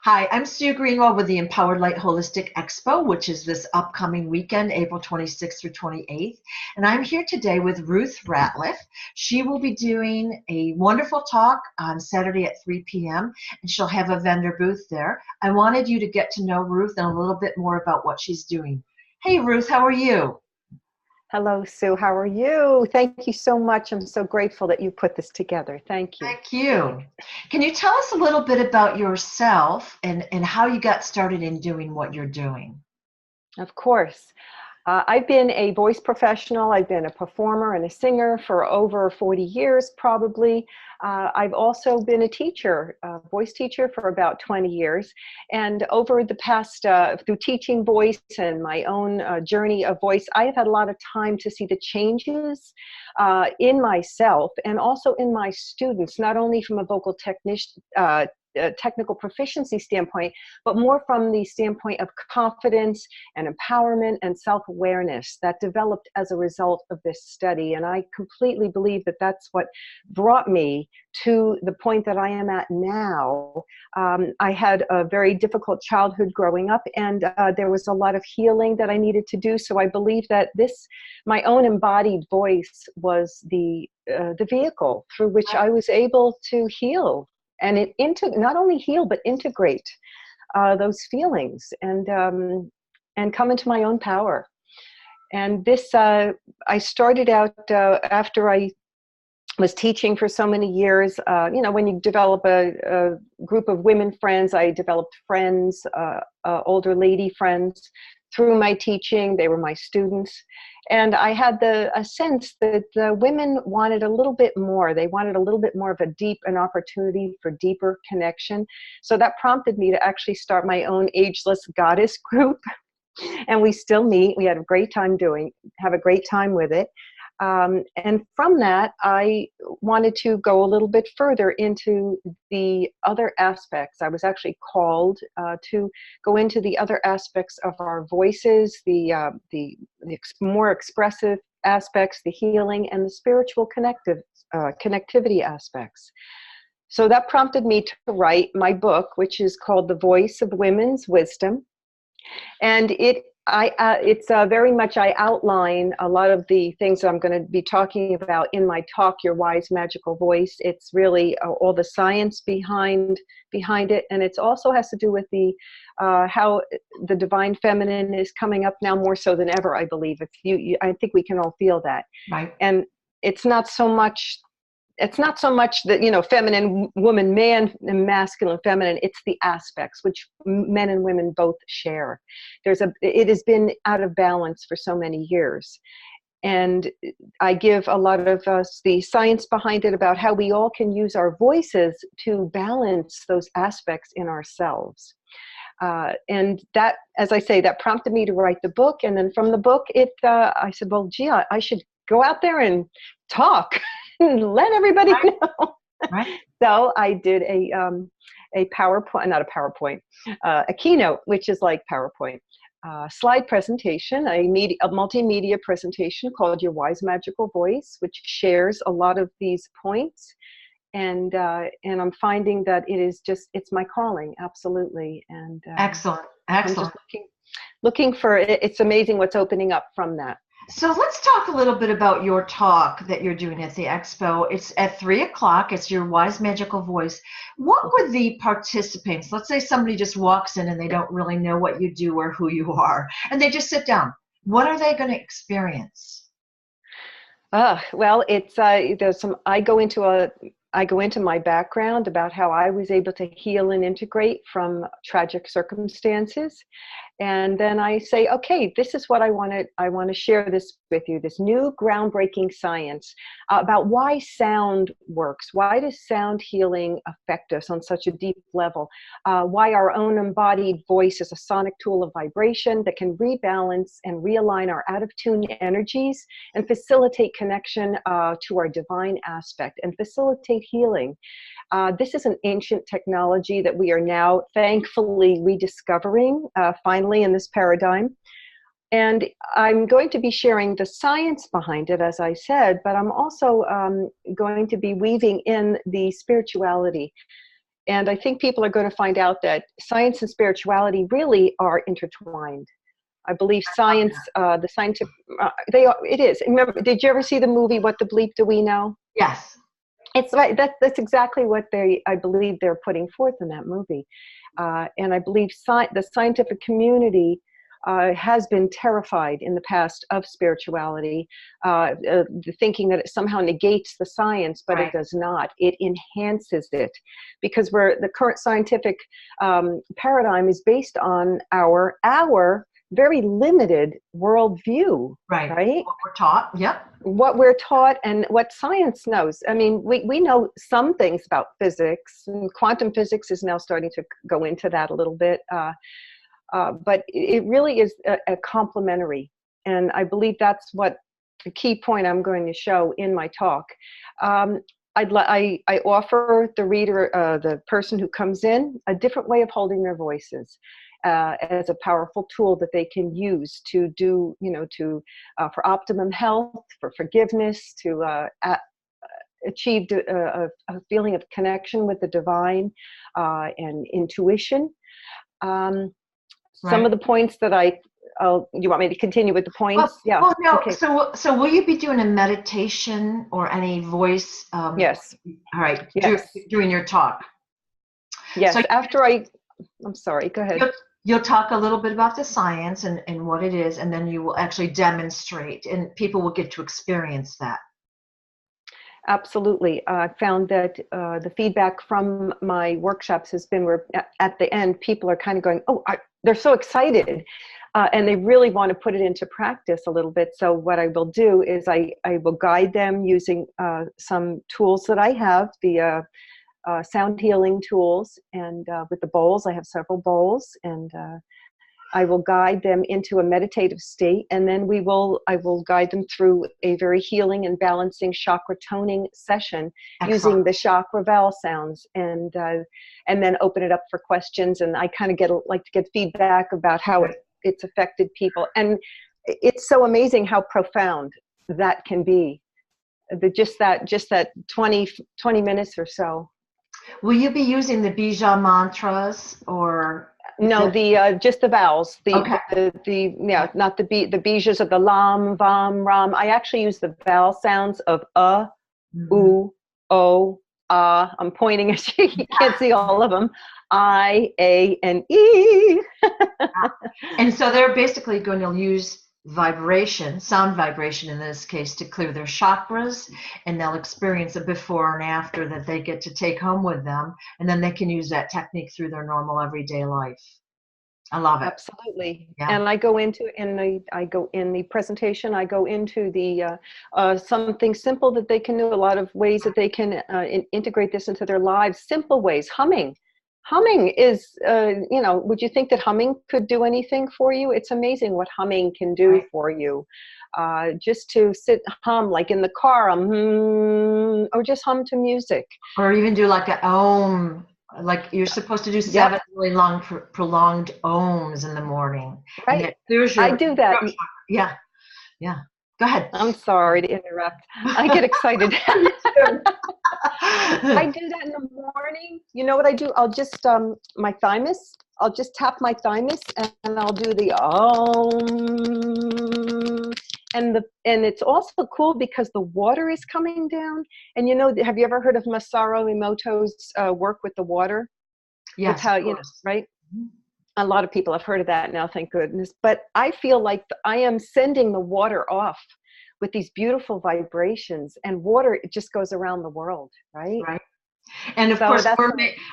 Hi, I'm Sue Greenwald with the Empowered Light Holistic Expo, which is this upcoming weekend, April 26th through 28th. And I'm here today with Ruth Ratliff. She will be doing a wonderful talk on Saturday at 3 p.m., and she'll have a vendor booth there. I wanted you to get to know Ruth and a little bit more about what she's doing. Hey, Ruth, how are you? Hello, Sue. How are you? Thank you so much. I'm so grateful that you put this together. Thank you. Thank you. Can you tell us a little bit about yourself and how you got started in doing what you're doing? Of course. I've been a voice professional. I've been a performer and a singer for over 40 years, probably. I've also been a teacher, a voice teacher for about 20 years. And over the past, through teaching voice and my own journey of voice, I have had a lot of time to see the changes in myself and also in my students, not only from a vocal technician, technical proficiency standpoint, but more from the standpoint of confidence and empowerment and self-awareness that developed as a result of this study. And I completely believe that that's what brought me to the point that I am at now. I had a very difficult childhood growing up, and there was a lot of healing that I needed to do. So I believe that my own embodied voice was the vehicle through which I was able to heal and not only heal, but integrate those feelings and come into my own power. And this, I started out after I was teaching for so many years. When you develop a group of women friends, I developed friends, older lady friends through my teaching. They were my students. And I had a sense that the women wanted a little bit more. They wanted a little bit more of an opportunity for deeper connection. So that prompted me to actually start my own Ageless Goddess group. And we still meet. We had a great time have a great time with it. And from that, I wanted to go a little bit further into the other aspects. I was actually called to go into the other aspects of our voices, the more expressive aspects, the healing, and the spiritual connectivity aspects. So that prompted me to write my book, which is called The Voice of Women's Wisdom. And it's very much, I outline a lot of the things that I'm going to be talking about in my talk, Your Wise Magical Voice. It's really all the science behind it, and it also has to do with how the divine feminine is coming up now more so than ever, I believe. I think we can all feel that. Right. And it's not so much that, feminine, woman, man, and masculine, feminine. It's the aspects which men and women both share. It has been out of balance for so many years. And I give a lot of us the science behind it about how we all can use our voices to balance those aspects in ourselves. And that, as I say, that prompted me to write the book. And then from the book, I said, well, gee, I should go out there and talk. Let everybody know. Right. So I did a PowerPoint, not a PowerPoint, a keynote, which is like PowerPoint, slide presentation, a multimedia presentation called Your Wise Magical Voice, which shares a lot of these points. And I'm finding that it's my calling, absolutely. And Excellent. I'm just looking for it. It's amazing what's opening up from that. So let's talk a little bit about your talk that you're doing at the Expo. It's at 3 o'clock. It's Your Wise Magical Voice. What would the participants, let's say somebody just walks in and they don't really know what you do or who you are, and they just sit down. What are they going to experience? Well, it's I go into my background about how I was able to heal and integrate from tragic circumstances. And then I say, okay, this is what I want to share this with you, this new groundbreaking science about why sound works. Why does sound healing affect us on such a deep level? Why our own embodied voice is a sonic tool of vibration that can rebalance and realign our out of tune energies and facilitate connection to our divine aspect and facilitate healing. This is an ancient technology that we are now thankfully rediscovering finally in this paradigm. And I'm going to be sharing the science behind it, as I said, but I'm also going to be weaving in the spirituality. And I think people are going to find out that science and spirituality really are intertwined. I believe science, the scientific, it is. Remember, did you ever see the movie, What the Bleep Do We Know? Yes. It's right. That's exactly what I believe they're putting forth in that movie. And I believe the scientific community has been terrified in the past of spirituality, thinking that it somehow negates the science, but Right. it does not. It enhances it, because the current scientific paradigm is based on our very limited worldview, Right. right? What we're taught. Yep. What we're taught and what science knows. I mean, we know some things about physics, and quantum physics is now starting to go into that a little bit. But it really is a complementary. And I believe that's what the key point I'm going to show in my talk. I offer the reader, the person who comes in, a different way of holding their voices as a powerful tool that they can use to do, for optimum health, for forgiveness, to achieve a feeling of connection with the divine and intuition. Some of the points that you want me to continue with the points? Yeah. Well, no. Okay. So will you be doing a meditation or any voice? Yes. All right. Yes. During your talk. Yes. So I'm sorry. Go ahead. You'll talk a little bit about the science and what it is, and then you will actually demonstrate, and people will get to experience that. Absolutely. I found that the feedback from my workshops has been where at the end, people are kind of going, they're so excited. And they really want to put it into practice a little bit. So what I will do is I will guide them using some tools that I have, the sound healing tools, and with the bowls, I have several bowls, and I will guide them into a meditative state, and then I will guide them through a very healing and balancing chakra toning session. Excellent. Using the chakra vowel sounds, and then open it up for questions. And I kind of like to get feedback about how it's affected people. And it's so amazing how profound that can be. Just that 20 minutes or so. Will you be using the Bija mantras or? No, just the vowels. Okay. Not the bijas of the lam, vam, ram. I actually use the vowel sounds of u, o, ah. I'm pointing at you. You can't see all of them. I, a, and e. And so they're basically going to use sound vibration in this case, to clear their chakras, and they'll experience a before and after that they get to take home with them, and then they can use that technique through their normal everyday life. I love it. Absolutely. Yeah. And I go into in the presentation, I go into the something simple that they can do, a lot of ways that they can integrate this into their lives. Simple ways. Humming is, would you think that humming could do anything for you? It's amazing what humming can do for you. Just to hum, like in the car, or just hum to music. Or even do like a om, like you're supposed to do 7 really long, prolonged ohms in the morning. Right. I do that. Yeah. Yeah. Go ahead. I'm sorry to interrupt. I get excited. I do that in the morning. You know what I do? I'll just my thymus. I'll just tap my thymus, and I'll do the and it's also cool because the water is coming down. And have you ever heard of Masaru Emoto's work with the water? Yes. It's how right. A lot of people have heard of that now, thank goodness. But I feel like I am sending the water off with these beautiful vibrations, and water, it just goes around the world, right? Right. And of course,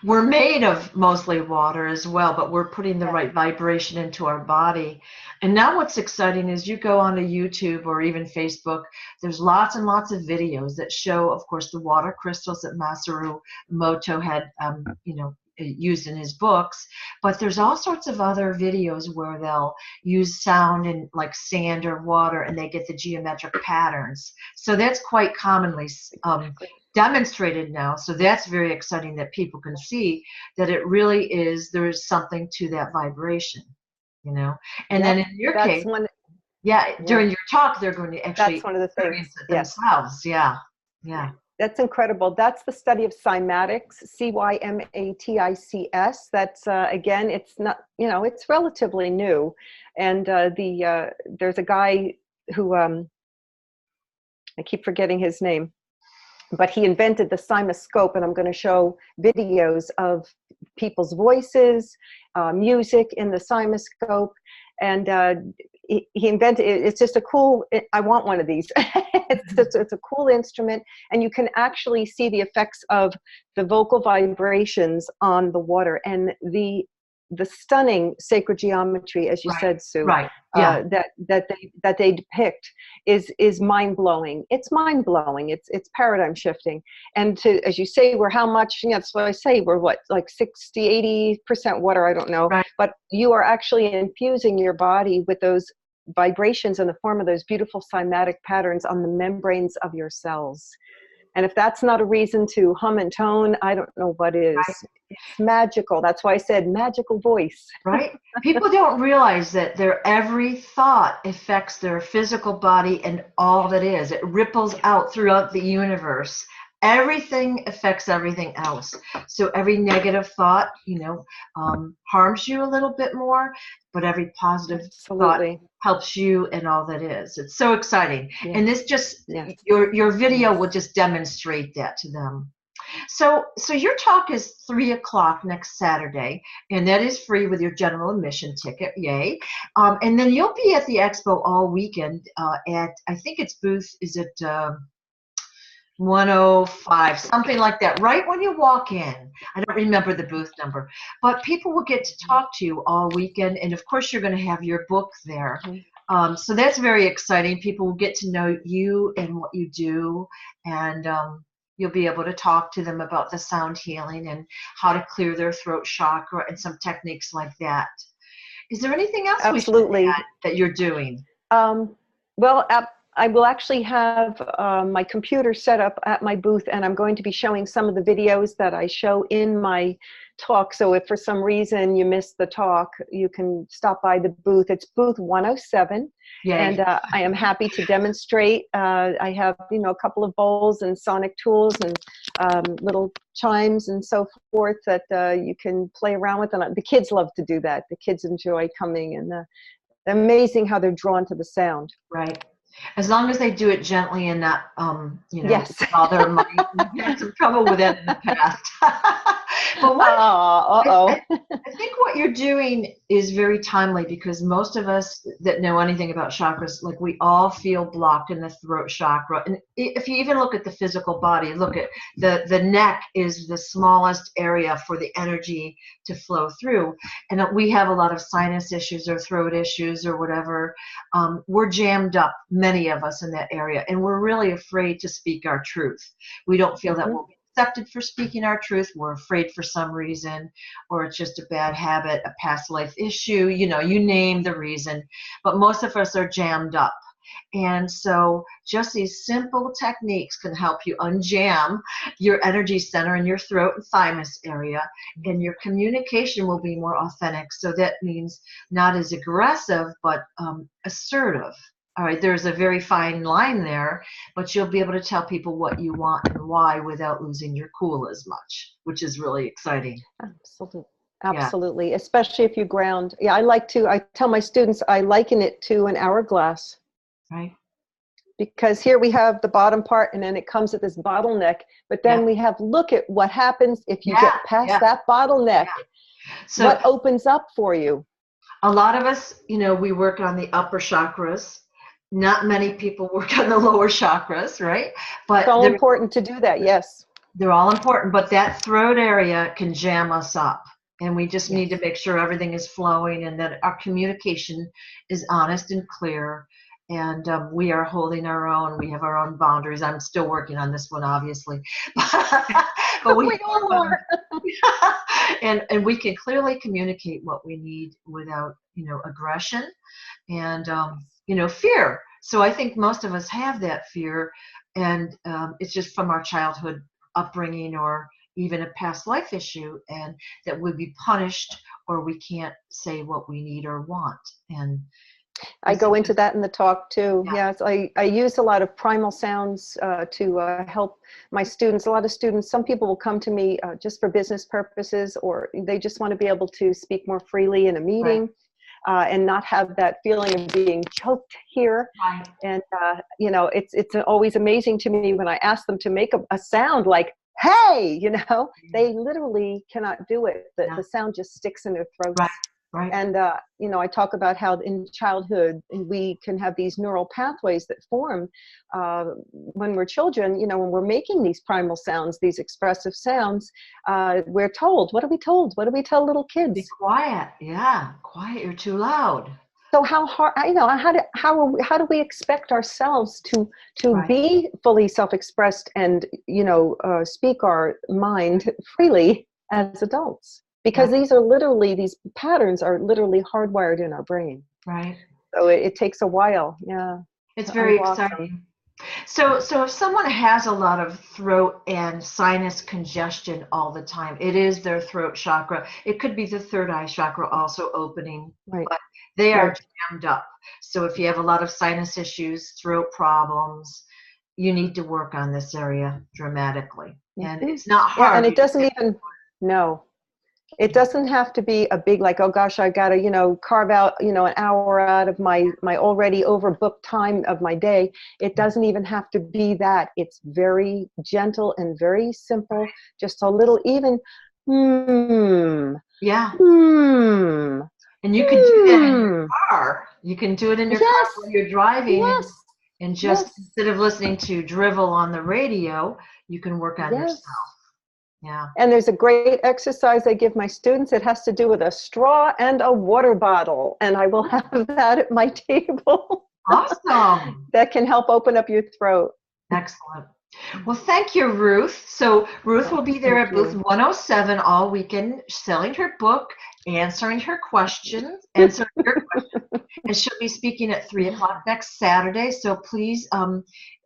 we're made of mostly water as well, but we're putting the right vibration into our body. And now what's exciting is you go onto YouTube or even Facebook, there's lots and lots of videos that show, of course, the water crystals that Masaru Emoto had, used in his books, but there's all sorts of other videos where they'll use sound and like sand or water, and they get the geometric patterns. So that's quite commonly demonstrated now. So that's very exciting that people can see that it really is, there's something to that vibration, and then in your case, during your talk, they're going to actually that's one of the things themselves. Yeah. That's incredible. That's the study of cymatics, cymatics. That's again, it's not, it's relatively new, and there's a guy who I keep forgetting his name, but he invented the cymoscope, and I'm going to show videos of people's voices, music in the cymoscope, and he invented it. It's just a cool, I want one of these. It's a cool instrument, and you can actually see the effects of the vocal vibrations on the water, and the stunning sacred geometry, as you Right. said, Sue, Right. Yeah. that they depict is mind blowing. It's mind blowing. It's paradigm shifting. And as you say, we're how much? That's what I say. We're what, like 60-80% water. I don't know. Right. But you are actually infusing your body with those vibrations in the form of those beautiful cymatic patterns on the membranes of your cells. And if that's not a reason to hum and tone, I don't know what is. Right. It's magical. That's why I said magical voice. Right? People don't realize that their every thought affects their physical body and all that is. It ripples out throughout the universe. Everything affects everything else. So every negative thought, harms you a little bit more, but every positive thought Absolutely. helps you and all that is. It's so exciting. Yes. And this just, Yes. your video Yes. will just demonstrate that to them. So your talk is 3:00 next Saturday, and that is free with your general admission ticket. Yay! And then you'll be at the expo all weekend at, I think it's booth, is it 105, something like that, right when you walk in. I don't remember the booth number, but people will get to talk to you all weekend, and of course you're going to have your book there. So that's very exciting. People will get to know you and what you do, and you'll be able to talk to them about the sound healing and how to clear their throat chakra and some techniques like that. Is there anything else Absolutely. we should add that you're doing? Well, I will actually have my computer set up at my booth, and I'm going to be showing some of the videos that I show in my talk. So if for some reason you missed the talk, you can stop by the booth. It's booth 107. Yay. And I am happy to demonstrate. I have, a couple of bowls and sonic tools and little chimes and so forth that you can play around with. And the kids love to do that. The kids enjoy coming, and amazing how they're drawn to the sound. Right. As long as they do it gently and not, Yes. all their money. We've had some trouble with that in the past. But I think what you're doing is very timely, because most of us that know anything about chakras, like, we all feel blocked in the throat chakra. And if you even look at the physical body, look at the neck is the smallest area for the energy to flow through. And we have a lot of sinus issues or throat issues or whatever. We're jammed up, many of us, in that area, and we're really afraid to speak our truth. We don't feel that we'll be accepted for speaking our truth. We're afraid for some reason, or it's just a bad habit, a past life issue, you name the reason, but most of us are jammed up. And so just these simple techniques can help you unjam your energy center in your throat and thymus area, and your communication will be more authentic. So that means not as aggressive, but assertive. All right, there's a very fine line there, but you'll be able to tell people what you want and why without losing your cool as much, which is really exciting. Absolutely. Yeah. Especially if you ground. Yeah, I tell my students, I liken it to an hourglass. Right. Because here we have the bottom part, and then it comes at this bottleneck, but then we have, look at what happens if you get past that bottleneck. So what opens up for you? A lot of us, we work on the upper chakras. Not many people work on the lower chakras, right? But so important to do that. Yes. They're all important, but that throat area can jam us up. And we just need to make sure everything is flowing and that our communication is honest and clear. And we are holding our own. We have our own boundaries. I'm still working on this one, obviously. But we all are. And we can clearly communicate what we need without, aggression and, fear. So I think most of us have that fear. And it's just from our childhood upbringing or even a past life issue, and that we'll be punished or we can't say what we need or want. And I go into that in the talk too. Yeah. Yes, I use a lot of primal sounds to help my students. A lot of students, some people will come to me just for business purposes, or they just want to be able to speak more freely in a meeting. And not have that feeling of being choked here. Right. And you know, it's always amazing to me when I ask them to make a sound like "hey," you know, they literally cannot do it. The sound just sticks in their throats. Right. Right. And you know, I talk about how in childhood we can have these neural pathways that form when we're children. You know, when we're making these primal sounds, these expressive sounds, we're told. What are we told? What do we tell little kids? Be quiet. Yeah, quiet. You're too loud. So how hard? You know, how do we expect ourselves to be fully self-expressed and, you know, speak our mind freely as adults? Because these patterns are literally hardwired in our brain. Right. So it takes a while. Yeah. It's very exciting. So if someone has a lot of throat and sinus congestion all the time, it is their throat chakra. It could be the third eye chakra also opening, but they are jammed up. So if you have a lot of sinus issues, throat problems, you need to work on this area dramatically. And it's not hard. Yeah, and it doesn't even, no. It doesn't have to be a big, like, oh gosh, I got to, you know, carve out, you know, an hour out of my already overbooked time of my day. It doesn't even have to be that. It's very gentle and very simple. Just a little, even, Yeah. Hmm. And you can do that in your car. You can do it in your car when you're driving. And just instead of listening to drivel on the radio, you can work on yourself. Yeah. And there's a great exercise I give my students. It has to do with a straw and a water bottle. And I will have that at my table. Awesome. That can help open up your throat. Excellent. Well, thank you, Ruth. So Ruth will be there at booth 107 all weekend, selling her book, answering your questions. And she'll be speaking at 3 o'clock next Saturday. So please,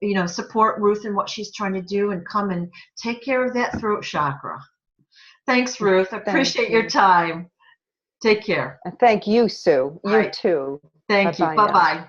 you know, support Ruth in what she's trying to do and come and take care of that throat chakra. Thanks, Ruth. I appreciate your time. Take care. And thank you, Sue. You too. Thank you. Bye-bye.